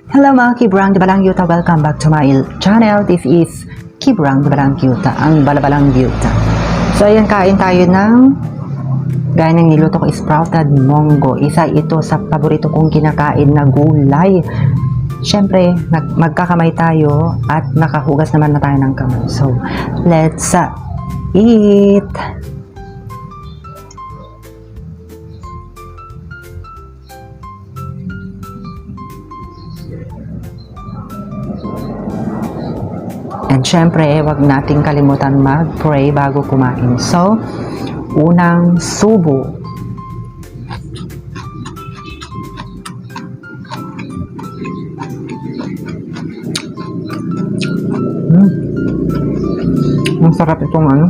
Hello mga Kibrang Balang Yuta, welcome back to my channel. This is Kibrang Balang Yuta, ang Balabalang Yuta. So ayan, kain tayo ng gaya ng niluto ko, sprouted munggo. Isa ito sa paborito kong kinakain na gulay. Siyempre, magkakamay tayo at nakahugas naman na tayo ng kamay. So, let's eat! And syempre, wag nating kalimutan mag-pray bago kumain. So, unang subo. Ang sarap itong ano.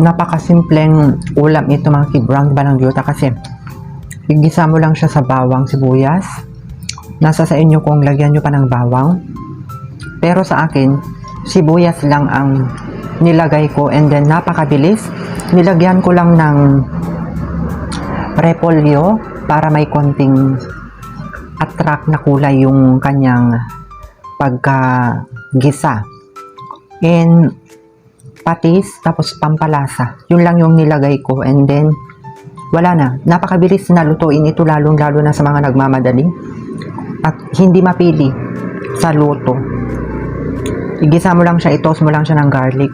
Napakasimpleng ulam ito mga Kibrang Balang Yuta, kasi igisa mo lang siya sa bawang, sibuyas. Nasa sa inyo kung lagyan nyo pa ng bawang, pero sa akin sibuyas lang ang nilagay ko, and then napakabilis. Nilagyan ko lang ng repolyo para may konting attract na kulay yung kanyang pagkagisa, and patis, tapos pampalasa. Yun lang yung nilagay ko, and then wala na. Napakabilis na lutuin ito, lalo na sa mga nagmamadali at hindi mapili sa luto. Igisa mo lang siya, itos mo lang siya ng garlic,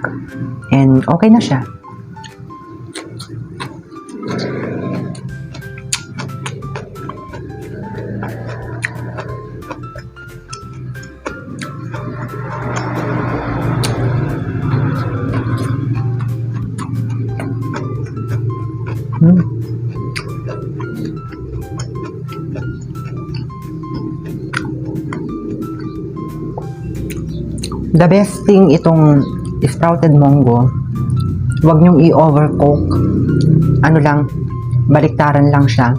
and okay na siya. The best thing itong sprouted munggo, huwag nyong i-overcook. Ano lang, baliktaran lang siya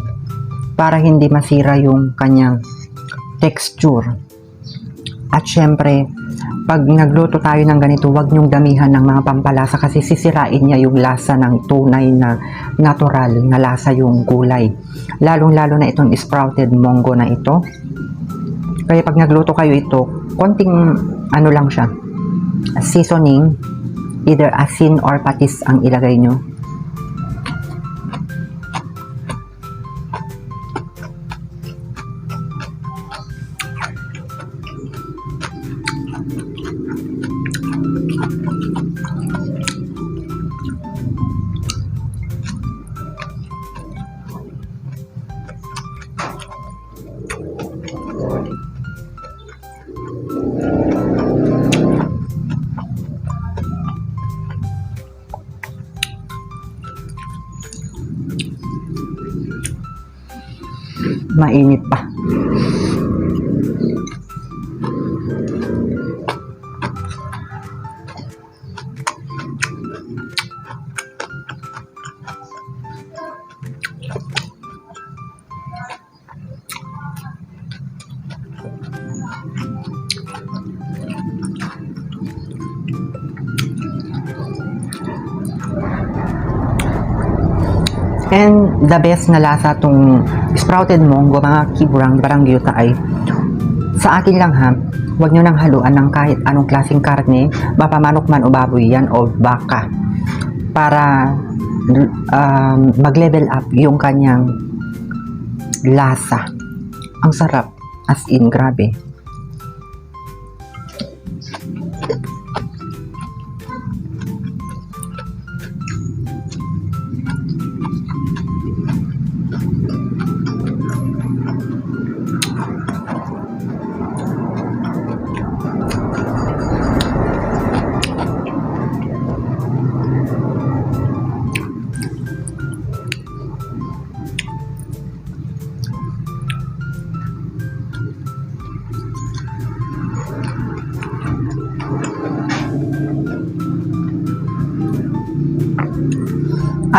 para hindi masira yung kanyang texture. At syempre, pag nagluto tayo ng ganito, huwag nyong damihan ng mga pampalasa, kasi sisirain niya yung lasa ng tunay na natural na lasa yung gulay. Lalong-lalo na itong sprouted munggo na ito. Kaya pag nagluto kayo ito, konting ano lang siya, seasoning, either asin or patis ang ilagay nyo. Mainit pa. And the best na lasa tong sprouted munggo mga Kibrang Balang Yuta ay, sa akin lang ha, huwag nyo nang haluan ng kahit anong klaseng karne, mapamanok man o baboy yan o baka, para mag-level up yung kanyang lasa. Ang sarap, as in, grabe.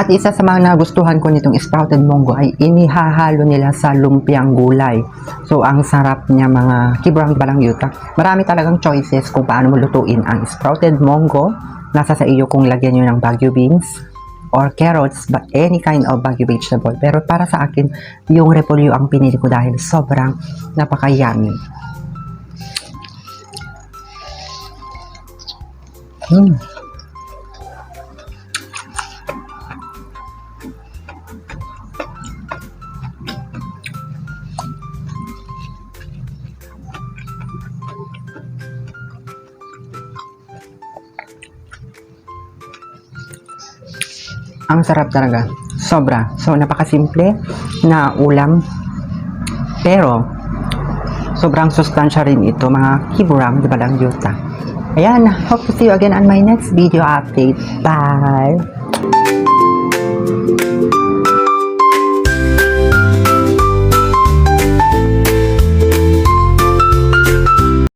At isa sa mga nagustuhan ko nitong sprouted munggo ay inihahalo nila sa lumpiang gulay. So, ang sarap niya mga kibrang balangyuta. Marami talagang choices kung paano mo lutuin ang sprouted munggo. Nasa sa iyo kung lagyan nyo ng Baguio beans or carrots, but any kind of Baguio vegetable. Pero para sa akin, yung repolyo ang pinili ko dahil sobrang napaka-yummy. Ang sarap talaga. Sobra. So, napakasimple na ulam. Pero, sobrang sustansya rin ito, mga kiburam de balangyuta. Ayan. Hope to see you again on my next video update. Bye!